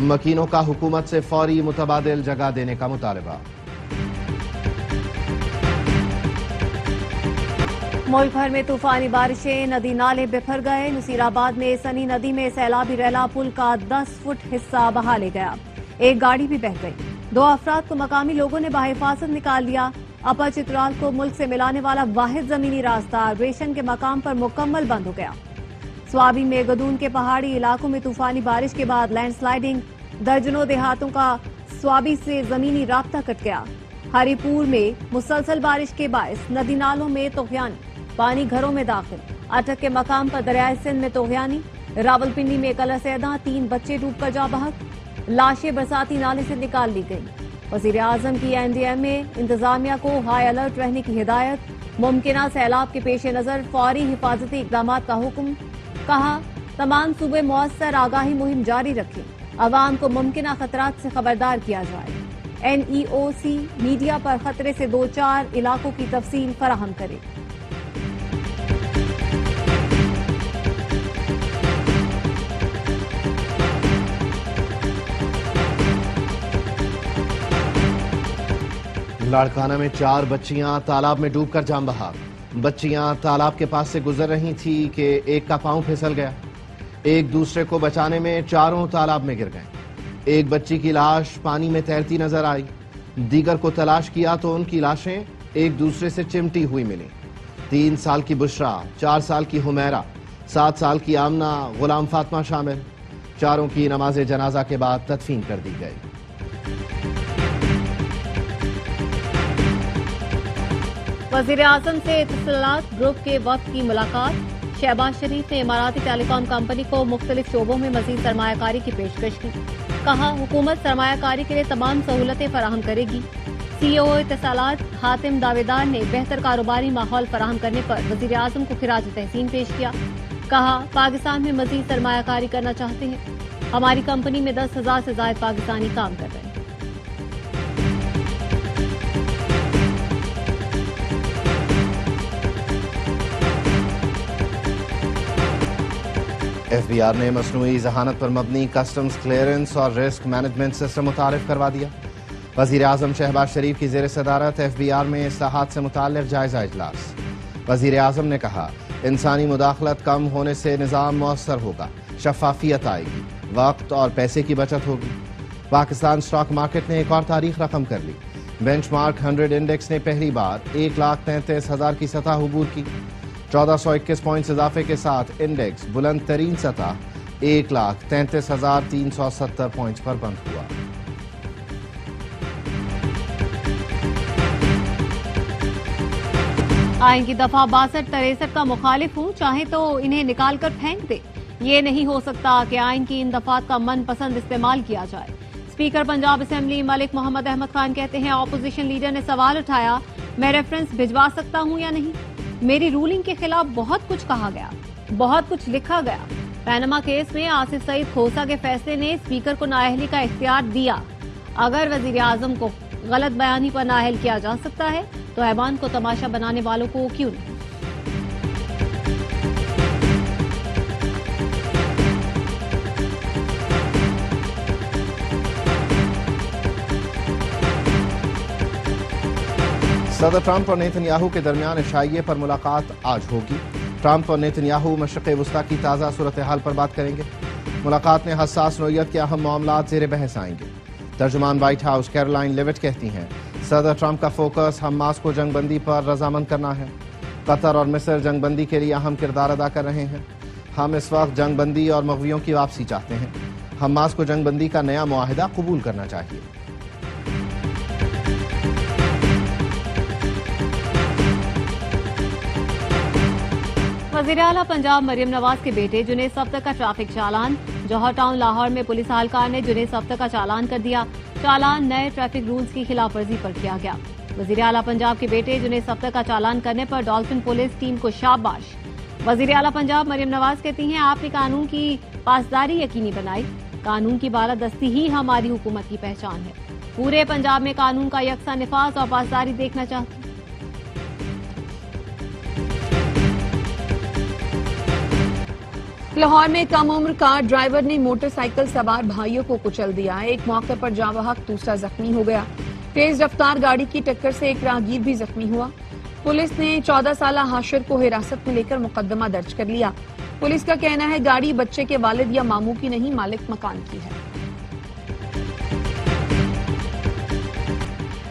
مکینوں کا حکومت سے فوری متبادل جگہ دینے کا مطالبہ۔ ملک بھر میں طوفانی بارشیں، ندی نالے بکھر گئے۔ نصیر آباد میں سنی ندی میں سیلابی ریلا پل کا 10 فٹ حصہ بہا لے گیا، ایک گاڑی بھی بہہ گئی۔ 2 افراد کو مقامی لوگوں نے بحفاظت نکال لیا۔ اپر چترال کو ملک سے ملانے والا واحد زمینی راستہ ریشن کے مقام پر مکمل بند ہو گیا۔ سوابی میں گدون کے پہاڑی علاقوں میں طوفانی بارش کے بعد لینڈ سلائیڈنگ، درجنوں دیہاتوں کا سوابی سے زمینی رابطہ کٹ گیا۔ ہری پور میں مسلسل بارش کے باعث ندی نالوں میں طغیانی، پانی گھروں میں داخل۔ اٹک کے مقام پر دریائے سندھ میں طغیانی۔ راولپنڈی میں کلر سیداں 3 بچے ڈوب کر جاں بحق، لاشیں برساتی نالے سے نکال لی گئیں۔ وزیر اعظم کی NDM میں انتظامیہ کو ہائی الرٹ رہنے کی ہدایت، ممکنہ سیلاب کے پیش نظر فوری حفاظتی اقدامات کا حکم۔ کہا تمام صوبے مؤثر آگاہی مہم جاری رکھیں، عوام کو ممکنہ خطرات سے خبردار کیا جائے۔ NEOC میڈیا پر خطرے سے 2-4 علاقوں کی تفصیل فراہم کرے۔ لاڑکانہ میں 4 بچیاں تالاب میں ڈوب کر جان بحق۔ بچیاں تالاب کے پاس سے گزر رہی تھی کہ ایک کا پاؤں پھسل گیا۔ ایک دوسرے کو بچانے میں چاروں تالاب میں گر گئے۔ ایک بچی کی لاش پانی میں تیرتی نظر آئی، دیگر کو تلاش کیا تو ان کی لاشیں ایک دوسرے سے چمٹی ہوئی ملی۔ 3 سال کی بشرا، 4 سال کی حمیرہ، 7 سال کی آمنہ، غلام فاطمہ شامل۔ چاروں کی نماز جنازہ کے بعد تدفین کر دی گئی۔ وزیر اعظم سے اتصالات گروپ کے وفد کی ملاقات۔ شہباز شریف نے اماراتی ٹیلی کام کمپنی کو مختلف شعبوں میں مزید سرمایہ کاری کی پیشکش کی۔ کہا حکومت سرمایہ کاری کے لیے تمام سہولتیں فراہم کرے گی۔ CEO اتصالات حاتم داویدار نے بہتر کاروباری ماحول فراہم کرنے پر وزیر اعظم کو خراج تحسین پیش کیا۔ کہا پاکستان میں مزید سرمایہ کاری کرنا چاہتے ہیں، ہماری کمپنی میں 10,000 سے زائد پاکستانی کام کر رہے ہیں۔ FBR نے مصنوعی ذہانت پر مبنی کسٹمز کلیئرنس اور رسک مینجمنٹ سسٹم متعارف کروا دیا۔ وزیر اعظم شہباز شریف کی زیر صدارت FBR میں اصلاحات سے متعلق جائزہ اجلاس۔ وزیر اعظم نے کہا انسانی مداخلت کم ہونے سے نظام مؤثر ہوگا، شفافیت آئے گی، وقت اور پیسے کی بچت ہوگی۔ پاکستان سٹاک مارکیٹ نے ایک اور تاریخ رقم کر لی۔ بینچ مارک 100 انڈیکس نے پہلی بار 1,33,000 کی سطح عبور کی۔ 1421 پوائنٹس اضافے کے ساتھ انڈیکس بلند ترین سطح 1,33,370 پوائنٹس پر بند ہوا۔ آئین کی دفعہ 62-63 کا مخالف ہوں، چاہیں تو انہیں نکال کر پھینک دے۔ یہ نہیں ہو سکتا کہ آئین کی ان دفعات کا من پسند استعمال کیا جائے۔ اسپیکر پنجاب اسمبلی ملک محمد احمد خان کہتے ہیں اپوزیشن لیڈر نے سوال اٹھایا میں ریفرنس بھجوا سکتا ہوں یا نہیں؟ میری رولنگ کے خلاف بہت کچھ کہا گیا، بہت کچھ لکھا گیا۔ پینما کیس میں آصف سعید کھوسہ کے فیصلے نے اسپیکر کو نااہلی کا اختیار دیا۔ اگر وزیر اعظم کو غلط بیانی پر نااہل کیا جا سکتا ہے تو ایوان کو تماشا بنانے والوں کو کیوں نہیں؟ صدر ٹرمپ اور نیتن یاہو کے درمیان عشائیے پر ملاقات آج ہوگی۔ ٹرمپ اور نیتن یاہو مشرق وسطیٰ کی تازہ صورتحال پر بات کریں گے۔ ملاقات میں حساس نوعیت کے اہم معاملات زیر بحث آئیں گے۔ ترجمان وائٹ ہاؤس کیرولائن لیوٹ کہتی ہیں صدر ٹرمپ کا فوکس حماس کو جنگ بندی پر رضامند کرنا ہے۔ قطر اور مصر جنگ بندی کے لیے اہم کردار ادا کر رہے ہیں۔ ہم اس وقت جنگ بندی اور مغویوں کی واپسی چاہتے ہیں۔ حماس کو جنگ بندی کا نیا معاہدہ قبول کرنا چاہیے۔ وزیر اعلیٰ پنجاب مریم نواز کے بیٹے جنید سبتر کا ٹریفک چالان۔ جوہر ٹاؤن لاہور میں پولیس اہلکار نے جنید سبتر کا چالان کر دیا۔ چالان نئے ٹریفک رولز کی خلاف ورزی پر کیا گیا۔ وزیر اعلیٰ پنجاب کے بیٹے جنید سبتر کا چالان کرنے پر ڈالفن پولیس ٹیم کو شاباش۔ وزیر اعلیٰ پنجاب مریم نواز کہتی ہیں آپ نے قانون کی پاسداری یقینی بنائی۔ قانون کی بالادستی ہی ہماری حکومت کی پہچان ہے۔ پورے پنجاب میں قانون کا یکساں نفاذ اور پاسداری دیکھنا چاہتی ہوں۔ لاہور میں کم عمر کار ڈرائیور نے موٹر سائیکل سوار بھائیوں کو کچل دیا. ایک موقع پر جاں بحق دوسرا زخمی ہو گیا. تیز رفتار گاڑی کی ٹکر سے ایک راہگیر بھی زخمی ہوا. پولیس نے 14 سالہ حاشر کو حراست میں لے کر مقدمہ درج کر لیا. پولیس کا کہنا ہے گاڑی بچے کے والد یا ماموں کی نہیں، مالک مکان کی ہے.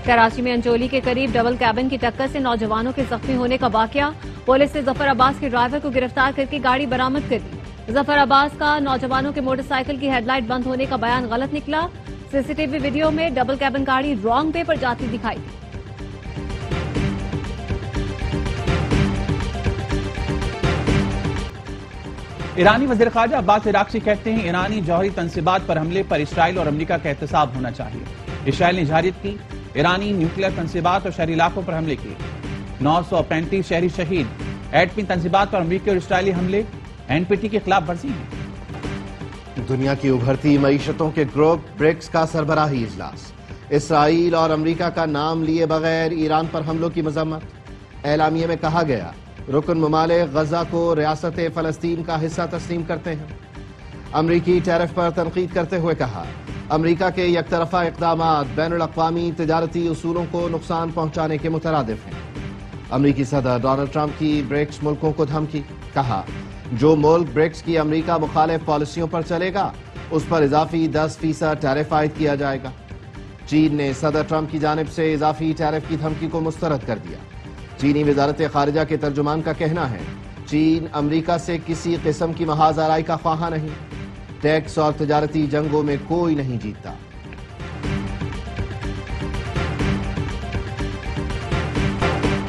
کراچی میں انچولی کے قریب ڈبل کیبن کی ٹکر سے نوجوانوں کے زخمی ہونے کا واقعہ. پولیس نے ظفر عباس کے ڈرائیور کو گرفتار کر کے گاڑی برآمد کر لی. ظفر عباس کا نوجوانوں کے موٹر سائیکل کی ہیڈ لائٹ بند ہونے کا بیان غلط نکلا. سی سی ٹی وی ویڈیو میں ڈبل کیبن گاڑی رانگ وے پر جاتی دکھائی دی. ایرانی وزیر خارجہ عباس عراقچی کہتے ہیں ایرانی جوہری تنصیبات پر حملے پر اسرائیل اور امریکہ کا احتساب ہونا چاہیے. اسرائیل نے جہریت کی، ایرانی نیوکلیئر تنصیبات اور شہری علاقوں پر حملے کیے. 935 شہری شہید. ایٹمی تنصیبات پر امریکی اور اسرائیلی حملے این پی ٹی کی خلاف ورزی ہے. دنیا کی ابھرتی معیشتوں کے گروپ برکس کا سربراہی اجلاس. اسرائیل اور امریکہ کا نام لیے بغیر ایران پر حملوں کی مذمت. اعلامیے میں کہا گیا رکن ممالک غزہ کو ریاست فلسطین کا حصہ تسلیم کرتے ہیں. امریکی ٹیرف پر تنقید کرتے ہوئے کہا امریکہ کے یک طرفہ اقدامات بین الاقوامی تجارتی اصولوں کو نقصان پہنچانے کے مترادف ہیں. امریکی صدر ڈونلڈ ٹرمپ کی برکس ملکوں کو دھمکی. کہا جو ملک برکس کی امریکہ مخالف پالیسیوں پر چلے گا اس پر اضافی 10% ٹیرف عائد کیا جائے گا. چین نے صدر ٹرمپ کی جانب سے اضافی ٹیرف کی دھمکی کو مسترد کر دیا. چینی وزارت خارجہ کے ترجمان کا کہنا ہے چین امریکہ سے کسی قسم کی محاذ آرائی کا خواہاں نہیں. ٹیکس اور تجارتی جنگوں میں کوئی نہیں جیتتا.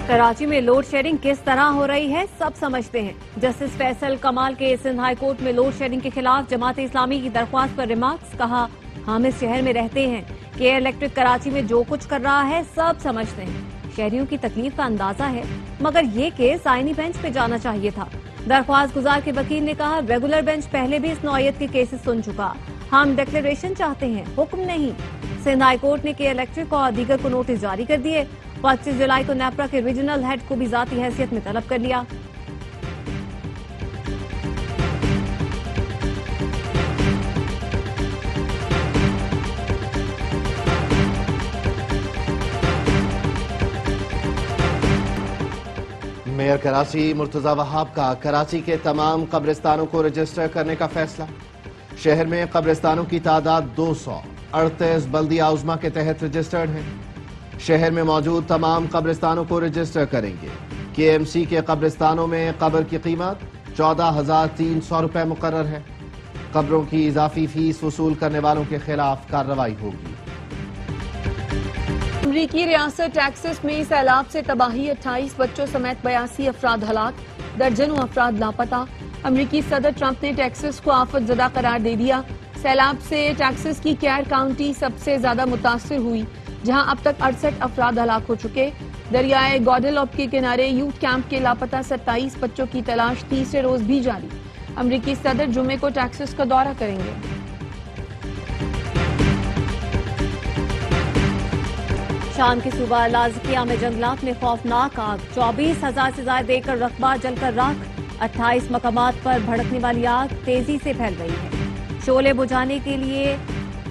کراچی میں لوڈ شیڈنگ کس طرح ہو رہی ہے سب سمجھتے ہیں. جسٹس فیصل کمال کے سندھ ہائی کورٹ میں لوڈ شیڈنگ کے خلاف جماعت اسلامی کی درخواست پر ریمارکس. کہا ہم اس شہر میں رہتے ہیں کہ ایئر الیکٹرک کراچی میں جو کچھ کر رہا ہے سب سمجھتے ہیں. شہریوں کی تکلیف کا اندازہ ہے مگر یہ کیس آئینی بینچ پہ جانا چاہیے تھا. درخواست گزار کے وکیل نے کہا ریگولر بینچ پہلے بھی اس نوعیت کے کیسز سن چکا. ہم ڈکلیریشن چاہتے ہیں حکم نہیں. سندھ ہائی کورٹ نے ایئر الیکٹرک اور دیگر کو نوٹس جاری کر دیے. 25 جولائی کو نیپرا کے ریجنل ہیڈ کو بھی ذاتی حیثیت میں طلب کر لیا. میئر کراچی مرتضی وہاب کا کراچی کے تمام قبرستانوں کو رجسٹر کرنے کا فیصلہ. شہر میں قبرستانوں کی تعداد 238 بلدیہ عظمیٰ کے تحت رجسٹرڈ ہیں. شہر میں موجود تمام قبرستانوں کو رجسٹر کریں گے. کے ایم سی کے قبرستانوں میں قبر کی قیمت 14,300 روپے مقرر ہے. قبروں کی اضافی فیس وصول کرنے والوں کے خلاف کارروائی ہوگی. امریکی ریاست ٹیکسس میں سیلاب سے تباہی. 28 بچوں سمیت 82 افراد ہلاک، درجنوں افراد لاپتہ. امریکی صدر ٹرمپ نے ٹیکسس کو آفت زدہ قرار دے دیا. سیلاب سے ٹیکسس کی کیئر کاؤنٹی سب سے زیادہ متاثر ہوئی جہاں اب تک 68 افراد ہلاک ہو چکے. دریائے گواڈیلوپ کے کنارے یوتھ کیمپ کے لاپتہ 27 بچوں کی تلاش تیسرے روز بھی جاری. امریکی صدر جمعے کو ٹیکسس کا دورہ کریں گے. شام کے صوبہ لازکیہ میں جنگلات میں خوفناک آگ. 24,000 سے زائد ایکڑ رقبہ جل کر راکھ. 28 مقامات پر بھڑکنے والی آگ تیزی سے پھیل رہی ہے. شعلے بجھانے کے لیے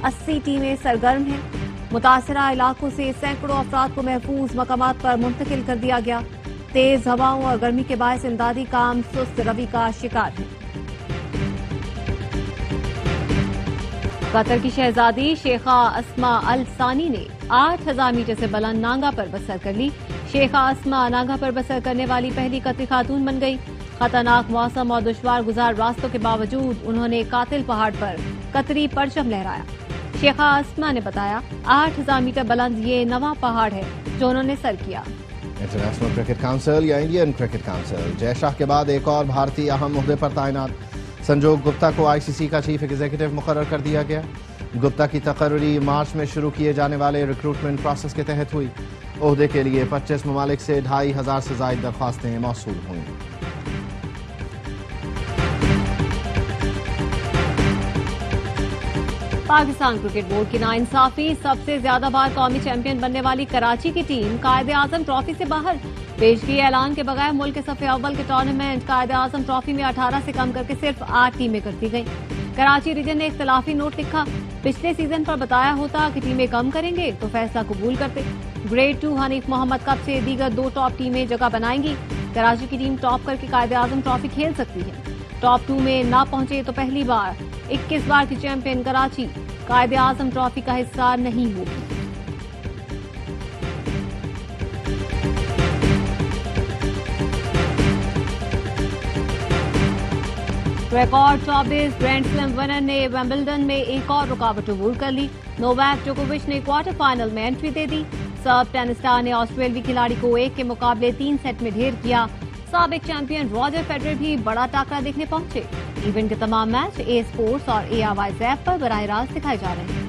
80 ٹیمیں سرگرم ہیں. متاثرہ علاقوں سے سینکڑوں افراد کو محفوظ مقامات پر منتقل کر دیا گیا. تیز ہواؤں اور گرمی کے باعث امدادی کام سست روی کا شکار ہے. قطر کی شہزادی شیخہ اسما ال ثانی نے 8,000 میٹر سے بلند نانگا پر بسر کر لی. شیخہ اسما نانگا پر بسر کرنے والی پہلی قطری خاتون بن گئی. خطرناک موسم اور دشوار گزار راستوں کے باوجود انہوں نے قاتل پہاڑ پر قطری پرچم لہرایا. شیخہ اسما نے بتایا 8,000 میٹر بلند یہ نواں پہاڑ ہے جو انہوں نے سر کیا. انٹرنیشنل کرکٹ کونسل یا انڈین کرکٹ کونسل. جے شاہ کے بعد ایک اور بھارتی اہم عہدے پر تعینات. سنجوگ گپتا کو آئی سی سی کا چیف ایگزیکٹو مقرر کر دیا گیا. گپتا کی تقرری مارچ میں شروع کیے جانے والے ریکروٹمنٹ پروسیس کے تحت ہوئی. عہدے کے لیے 25 ممالک سے 2,500 سے زائد درخواستیں موصول ہوئیں. پاکستان کرکٹ بورڈ کی ناانصافی، سب سے زیادہ بار قومی چیمپئن بننے والی کراچی کی ٹیم قائد اعظم ٹرافی سے باہر۔ پیشگی اعلان کے بغیر ملک کے صف اول کے ٹورنامنٹ قائد اعظم ٹرافی میں 18 سے کم کر کے صرف 8 ٹیمیں کرتی گئیں۔ کراچی ریجن نے اختلافی نوٹ لکھا، پچھلے سیزن پر بتایا ہوتا کہ ٹیمیں کم کریں گے تو فیصلہ قبول کرتے۔ گریڈ 2 حنیف محمد کپ سے دیگر 2 ٹاپ ٹیمیں جگہ بنائیں گی۔ کراچی کی ٹیم ٹاپ کر کے قائد اعظم ٹرافی کھیل سکتی ہے۔ ٹاپ 2 میں نہ پہنچے تو پہلی بار 21 بار کی چیمپئن کراچی قائد اعظم ٹرافی کا حصہ نہیں ہوگی۔ ریکارڈ 24 گرینڈ سلیم ونر نے ویمبلڈن میں ایک اور رکاوٹ عبور کر لی۔ نوواک جوکووچ نے کوارٹر فائنل میں انٹری دے دی۔ سرب ٹینس اسٹار نے آسٹریلوی کھلاڑی کو 1 کے مقابلے 3 سیٹ میں ڈھیر کیا۔ سابق چیمپئن راجر فیڈرر بھی بڑا ٹاکرا دیکھنے پہنچے۔ ایونٹ کے تمام میچ اے اسپورٹس اور ARY ایپ پر براہ راست دکھائے جا رہے ہیں۔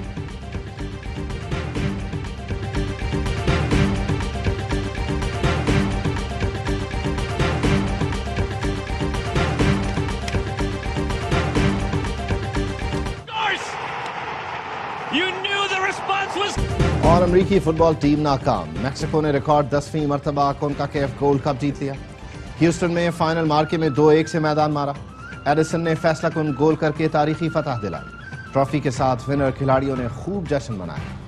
اور امریکی فٹ بال ٹیم ناکام، میکسیکو نے ریکارڈ 10ویں مرتبہ کونکاکیف گولڈ کپ جیت لیا۔ ہیوسٹن میں فائنل مارکے میں 2-1 سے میدان مارا۔ ایڈیسن نے فیصلہ کن گول کر کے تاریخی فتح دلائی۔ ٹرافی کے ساتھ ونر کھلاڑیوں نے خوب جشن منایا۔